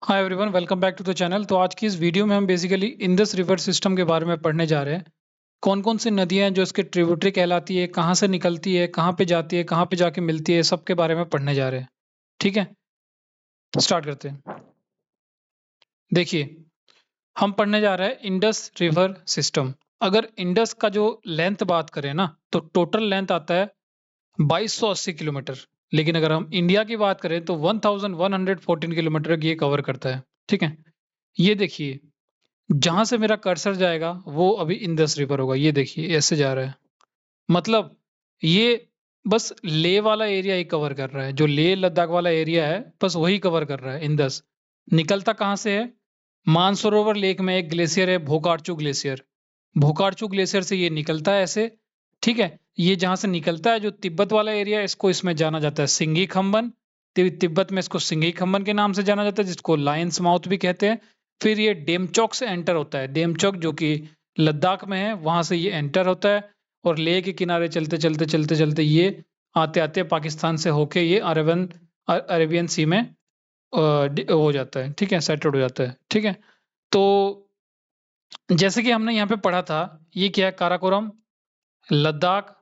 Hi everyone, welcome back to the channel. तो आज की इस वीडियो में हम बेसिकली इंडस रिवर सिस्टम के बारे में पढ़ने जा रहे हैं। कौन-कौन सी नदियाँ हैं जो इसके ट्रिब्यूटरी कहलाती है, कहाँ से निकलती है, कहाँ पे जाती है, कहाँ पे जाके मिलती है, सब के बारे में पढ़ने जा रहे हैं। ठीक है? स्टार्ट करते हैं। देखिए, हम पढ़ने जा रहे हैं इंडस रिवर सिस्टम। अगर इंडस का जो लेंथ बात करें ना, तो टोटल लेंथ आता है 2280 किलोमीटर। लेकिन अगर हम इंडिया की बात करें तो 1114 किलोमीटर ये कवर करता है। ठीक है? ये देखिए, जहाँ से मेरा कर्सर जाएगा वो अभी इंडस रिवर होगा। ये देखिए ऐसे जा रहा है। मतलब ये बस लेह वाला एरिया ही कवर कर रहा है। जो लेह लद्दाख वाला एरिया है बस वही कवर कर रहा है इंडस। निकलता कहाँ से है? मानसरोवर लेक में एक ग्लेशियर है, भोकार्चू ग्लेशियर। भोकार्चू ग्लेशियर से ये निकलता है ऐसे। ठीक है? ये जहाँ से निकलता है जो तिब्बत वाला एरिया है, इसको इसमें जाना जाता है सिंगी खम्बन। तिब्बत में इसको सिंगी खम्बन के नाम से जाना जाता है, जिसको लायंस माउथ भी कहते हैं। फिर ये डेमचौक से एंटर होता है। डेमचौक जो कि लद्दाख में है, वहां से ये एंटर होता है और लेह के किनारे चलते ये आते-आते पाकिस्तान से होके ये अरेबियन सी में हो जाता है। ठीक है? सेटल्ड हो जाता है। ठीक है? तो जैसे कि हमने यहाँ पे पढ़ा था, ये क्या है? काराकोरम, लद्दाख,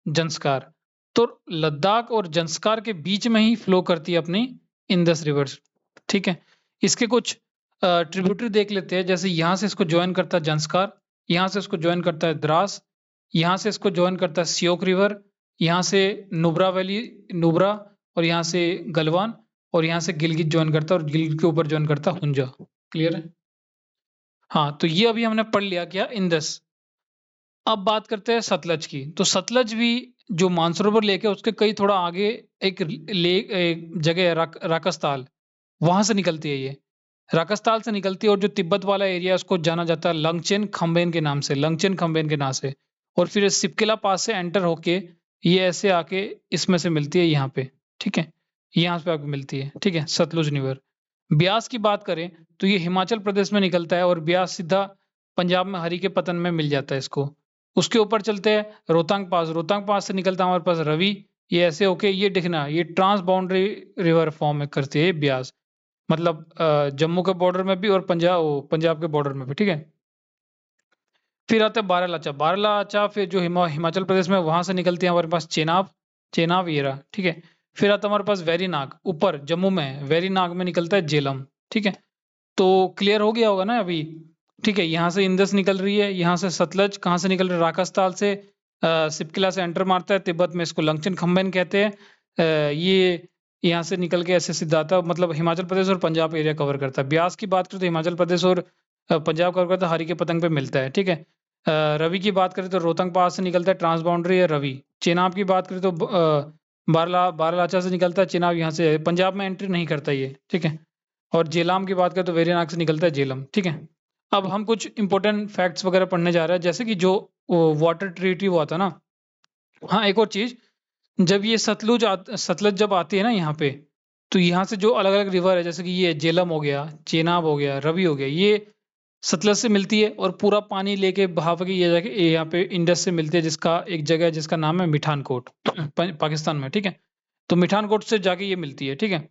ज़ंस्कार। तो लद्दाख और ज़ंस्कार के बीच में ही फ्लो करती है अपनी इंडस रिवर्स। ठीक है? इसके कुछ ट्रिब्यूटरी देख लेते हैं। जैसे यहाँ से इसको जॉइन करता है ज़ंस्कार, यहाँ से इसको जॉइन करता है द्रास, यहाँ से इसको जॉइन करता है श्योक रिवर, यहाँ से नुब्रा वैली, नुब्रा, और यहाँ से गलवान, और यहाँ से गिलगित जॉइन करता है और गिलगित के ऊपर जॉइन करता है हुंजा। क्लियर है? हाँ, तो ये अभी हमने पढ़ लिया क्या? इंडस। अब बात करते हैं सतलज की। तो सतलज भी जो मानसरोवर लेक है उसके कई थोड़ा आगे एक जगह है, राकसताल, वहां से निकलती है ये। राकसताल से निकलती है और जो तिब्बत वाला एरिया है उसको जाना जाता है लंगचेन खम्बेन के नाम से, लंगचेन खम्बेन के नाम से। और फिर सिपकिला पास से एंटर होके ये ऐसे आके इसमें से मिलती है यहाँ पे। ठीक है? यहाँ पे आके मिलती है। ठीक है? सतलुज रिवर। ब्यास की बात करें तो ये हिमाचल प्रदेश में निकलता है और ब्यास सीधा पंजाब में हरी के पतन में मिल जाता है इसको। उसके ऊपर चलते हैं रोहतांग पास। रोहतांग पास से निकलता है हमारे पास रवि। ये ऐसे होके ये देखना, ये ट्रांस बाउंड्री रिवर फॉर्म करती है ब्यास। मतलब जम्मू के बॉर्डर में भी और पंजाब के बॉर्डर में भी। ठीक है? फिर आता है बारालाचा। बारालाचा फिर जो हिमाचल प्रदेश में वहां से निकलती है हमारे पास चेनाब। चेनाब ये रहा। ठीक है? फिर आता है हमारे पास वेरीनाग, ऊपर जम्मू में वेरीनाग में निकलता है जेलम। ठीक है? तो क्लियर हो गया होगा ना अभी? ठीक है? यहाँ से इंडस निकल रही है, यहाँ से सतलज कहाँ से निकल रही है? राकसताल से। सिपकिला से एंटर मारता है तिब्बत में, इसको लंगचन खम्बेन कहते हैं। ये यहाँ से निकल के ऐसे सीधा आता है, मतलब हिमाचल प्रदेश और पंजाब एरिया कवर करता है। ब्यास की बात करें तो हिमाचल प्रदेश और पंजाब कवर करता है, हरी के पतंग पे मिलता है। ठीक है? रवि की बात करें तो रोहतांग पास से निकलता है, ट्रांस बाउंड्री है रवि। चेनाब की बात करें तो बारालाचा से निकलता है चेनाब, यहाँ से पंजाब में एंट्री नहीं करता ये। ठीक है? और जेलाम की बात करें तो वेरीनाग से निकलता है जेलम। ठीक है? अब हम कुछ इंपॉर्टेंट फैक्ट्स वगैरह पढ़ने जा रहे हैं, जैसे कि जो वाटर ट्रीटी हुआ था ना। हाँ, एक और चीज, जब ये सतलज जब आती है ना यहाँ पे, तो यहाँ से जो अलग अलग रिवर है, जैसे कि ये जेलम हो गया, चेनाब हो गया, रवि हो गया, ये सतलज से मिलती है और पूरा पानी लेके बहा के ये जाके यहाँ पे इंडस से मिलती है, जिसका एक जगह है जिसका नाम है मिठानकोट पाकिस्तान में। ठीक है? तो मिठानकोट से जाके ये मिलती है। ठीक है?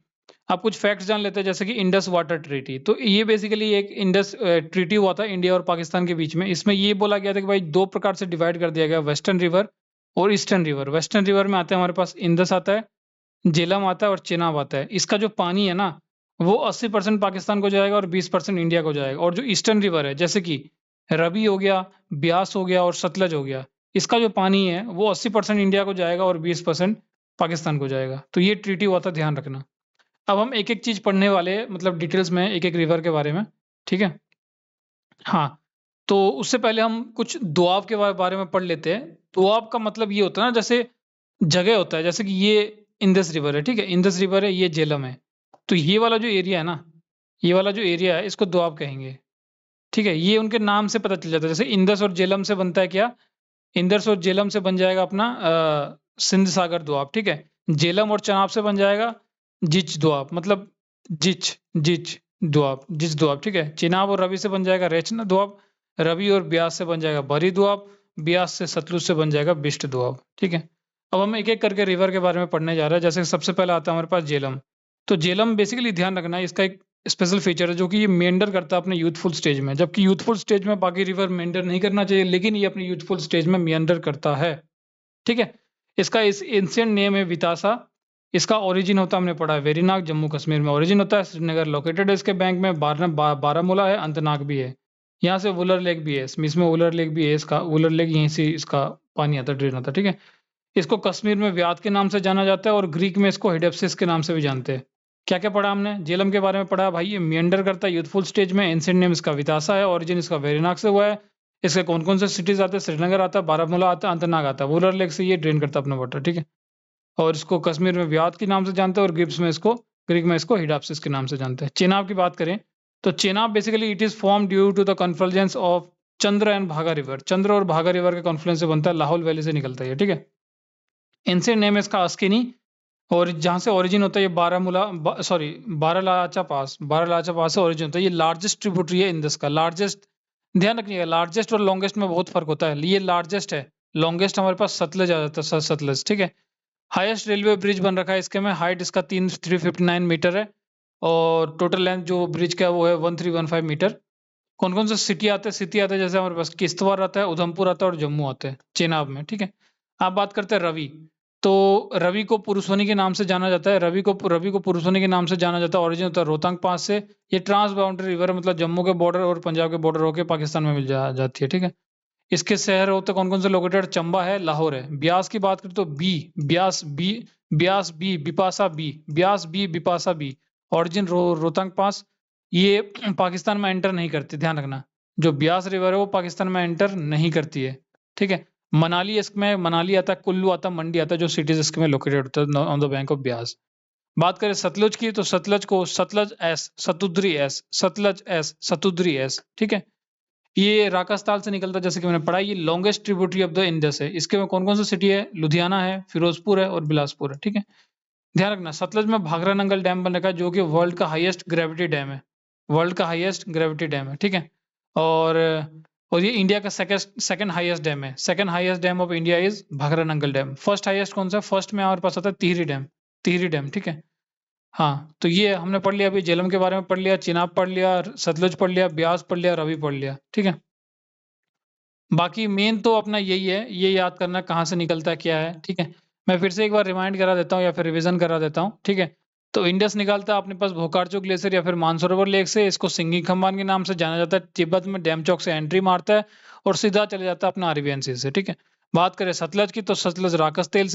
आप कुछ फैक्ट्स जान लेते हैं, जैसे कि इंडस वाटर ट्रीटी। तो ये बेसिकली एक इंडस ट्रीटी हुआ था इंडिया और पाकिस्तान के बीच में। इसमें ये बोला गया था कि भाई दो प्रकार से डिवाइड कर दिया गया, वेस्टर्न रिवर और ईस्टर्न रिवर। वेस्टर्न रिवर में आते हैं हमारे पास इंडस आता है, झेलम आता है और चेनाब आता है। इसका जो पानी है ना, वो 80% पाकिस्तान को जाएगा और 20% इंडिया को जाएगा। और जो ईस्टर्न रिवर है, जैसे कि रवि हो गया, ब्यास हो गया और सतलज हो गया, इसका जो पानी है वो 80% इंडिया को जाएगा और 20% पाकिस्तान को जाएगा। तो ये ट्रीटी हुआ था, ध्यान रखना। अब हम एक-एक चीज़ पढ़ने वाले हैं, मतलब डिटेल्स में एक-एक रिवर के बारे में। ठीक है? हाँ, तो उससे पहले हम कुछ दोआब के बारे में पढ़ लेते हैं। दोआब का मतलब ये होता है ना, जैसे जगह होता है, जैसे कि ये इंडस रिवर है। ठीक है? इंडस रिवर है, ये झेलम है। तो ये वाला जो एरिया है ना, ये वाला जो एरिया है इसको दोआब कहेंगे। ठीक है? ये उनके नाम से पता चल जाता है। जैसे इंडस और झेलम से बनता है क्या? इंडस और झेलम से बन जाएगा अपना सिंध सागर दोआब। ठीक है? झेलम और चनाब से बन जाएगा जिच दोआब, मतलब जिच जिच दोआब, जिच दोआब। ठीक है? चेनाब और रवि से बन जाएगा रेचना दोआब। रवि और ब्यास से बन जाएगा बरी दोआब। ब्यास से सतलुज से बन जाएगा बिष्ट दोआब। ठीक है? अब हम एक-एक करके रिवर के बारे में पढ़ने जा रहे हैं। जैसे सबसे पहले आता है हमारे पास झेलम। तो झेलम बेसिकली ध्यान रखना है, इसका एक स्पेशल फीचर है जो कि ये मेंडर करता है अपने यूथफुल स्टेज में, जबकि यूथफुल स्टेज में बाकी रिवर मेंडर नहीं करना चाहिए, लेकिन ये अपनी यूथफुल स्टेज में मेंडर करता है। ठीक है, इसका इस एंशिएंट नेम है वितासा। इसका ओरिजिन होता है, हमने पढ़ा है वेरीनाग, जम्मू कश्मीर में ओरिजिन होता है। श्रीनगर लोकेटेड है इसके बैंक में। बारामूला है, अंतनाग भी है। यहाँ से वुलर लेक भी है, इसमें वुलर लेक भी है। इसका वुलर लेक यहीं से इसका पानी आता है, ड्रेन आता है। ठीक है, इसको कश्मीर में व्यात के नाम से जाना जाता है और ग्रीक में इसको हिडेप्सिस के नाम से भी जानते हैं। क्या क्या पढ़ा हमने? जेलम के बारे में पढ़ा भाई, ये मेंडर करता है यूथफुल स्टेज में। एंशिएंट नेम इसका वितासा है, ओरिजिन इसका वेरीनाग से हुआ है। इसके कौन कौन से सिटीज आते हैं? श्रीनगर आता है, बारामूला आता है, अंतनाग आता है। वुलर लेक से ये ड्रेन करता है अपना वाटर। ठीक है, और इसको कश्मीर में व्यात के नाम से जानते हैं और ग्रीक में इसको हिडाप्सिस के नाम से जानते हैं। चेनाब की बात करें तो Chenab basically it is form due to the confluence of Chandra and Bhaga river. Chandra और भागा रिवर के कॉन्फ्लुएंस से बनता है, लाहौल वैली से निकलता है। ठीक है, एंशिएंट नेम इसका अस्किनी, और जहाँ से ओरिजिन होता है ये बारालाचा पास से ओरिजिन होता है। ये लार्जेस्ट ट्रिब्यूटरी है इंडस का। लार्जेस्ट, ध्यान रखिएगा, लार्जेस्ट और लॉन्गेस्ट में बहुत फर्क होता है। ये लार्जेस्ट है, लॉन्गेस्ट हमारे पास सतलज आ जाता है, सतलज। ठीक है, हाईएस्ट रेलवे ब्रिज बन रखा है इसके में। हाइट इसका 359 मीटर है और टोटल लेंथ जो ब्रिज का है वो है 1315 मीटर। कौन कौन से सिटी आते हैं? जैसे हमारे पास किश्तवाड़ आता है, उधमपुर आता है और जम्मू आता है चेनाब में। ठीक है, आप बात करते हैं रवि। तो रवि को पुरुषोनी के नाम से जाना जाता है। रवि को पुरुषोनी के नाम से जाना जाता है। ओरिजिन होता है रोहतांग पास से। ये ट्रांस बाउंड्री रिवर है, मतलब जम्मू के बॉर्डर और पंजाब के बॉर्डर होकर पाकिस्तान में जाती है। ठीक है, इसके शहर होते कौन कौन से लोकेटेड? चंबा है, लाहौर है। ब्यास की बात करें तो Beas B Bipasha B, origin Rohtang pass. ये पाकिस्तान में एंटर नहीं करती, ध्यान रखना। जो ब्यास रिवर है वो पाकिस्तान में एंटर नहीं करती है। ठीक है, मनाली इसमें मनाली आता है, कुल्लू आता है, मंडी आता है, जो सिटीज इसमें लोकेटेड होता है on the bank of Beas. बात करें सतलुज की तो सतलज को सतलज एस सतुद्री एस। ठीक है, ये राकसताल से निकलता है, जैसे कि मैंने पढ़ा। ये longest tributary of the Indus है। इसके में कौन कौन सी सिटी है? लुधियाना है, फिरोजपुर है और बिलासपुर है। ठीक है, ध्यान रखना सतलज में भाखरा नंगल डैम बन रखा है, जो कि वर्ल्ड का हाईएस्ट ग्रेविटी डैम है। ठीक है, और ये इंडिया का सेकंड हाईएस्ट डैम है। Second highest dam of India is Bhakra Nangal dam. First highest कौन सा? फर्स्ट में हमारे पास आता है टिहरी डैम। ठीक है, हाँ, तो ये हमने पढ़ लिया। अभी झेलम के बारे में पढ़ लिया, चिनाब पढ़ लिया, सतलुज पढ़ लिया, ब्यास पढ़ लिया, रवि पढ़ लिया। ठीक है, बाकी मेन तो अपना यही है, ये याद करना कहाँ से निकलता है, क्या है। ठीक है, मैं फिर से एक बार रिमाइंड करा देता हूँ या फिर रिवीजन करा देता हूँ। ठीक है, तो इंडस निकलता है अपने पास भोकार्चो ग्लेशियर या फिर मानसरोवर लेक से। इसको सिंगिंग खम्बान के नाम से जाना जाता है। तिब्बत में डैमचौक से एंट्री मारता है और सीधा चले जाता है अपना अरेबियन सी से। ठीक है, बात करें सतलज की तो सतलज राकसताल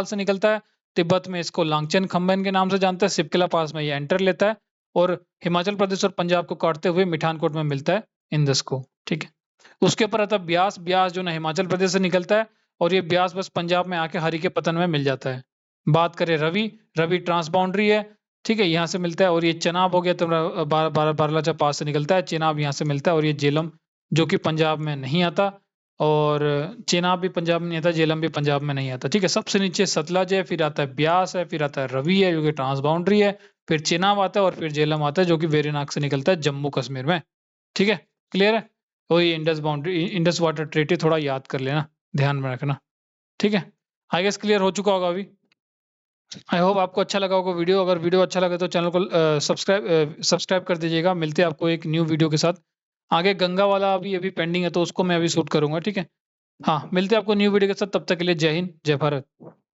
से निकलता है। तिब्बत में इसको लांगचेन खम्बन के नाम से जानता है। सिपकिला पास में ये एंटर लेता है और हिमाचल प्रदेश और पंजाब को काटते हुए मिठानकोट में मिलता है इंडस को। ठीक है, उसके ऊपर आता है ब्यास जो ना हिमाचल प्रदेश से निकलता है और ये ब्यास बस पंजाब में आके हरी के पतन में मिल जाता है। बात करें रवि ट्रांस बाउंड्री है। ठीक है, यहाँ से मिलता है। और ये चेनाब हो गया तो बारालाचा पास से निकलता है। चेनाब यहाँ से मिलता है। और ये झेलम जो कि पंजाब में नहीं आता, और चेनाब भी पंजाब में नहीं आता, झेलम भी पंजाब में नहीं आता। ठीक है, सबसे नीचे सतलज है, फिर आता है ब्यास है, फिर आता है रवि है जो कि ट्रांस बाउंड्री है, फिर चेनाब आता है और फिर झेलम आता है जो कि वेरीनाग से निकलता है जम्मू कश्मीर में। ठीक है, क्लियर है? वही इंडस वाटर ट्रीटी थोड़ा याद कर लेना, ध्यान में रखना। ठीक है, आई गेस क्लियर हो चुका होगा अभी। आई होप आपको अच्छा लगा होगा वीडियो। अगर वीडियो अच्छा लगे तो चैनल को सब्सक्राइब कर दीजिएगा। मिलते हैं आपको एक न्यू वीडियो के साथ। आगे गंगा वाला अभी पेंडिंग है तो उसको मैं अभी शूट करूंगा। ठीक है, हाँ, मिलते हैं आपको न्यू वीडियो के साथ। तब तक के लिए जय हिंद, जय भारत।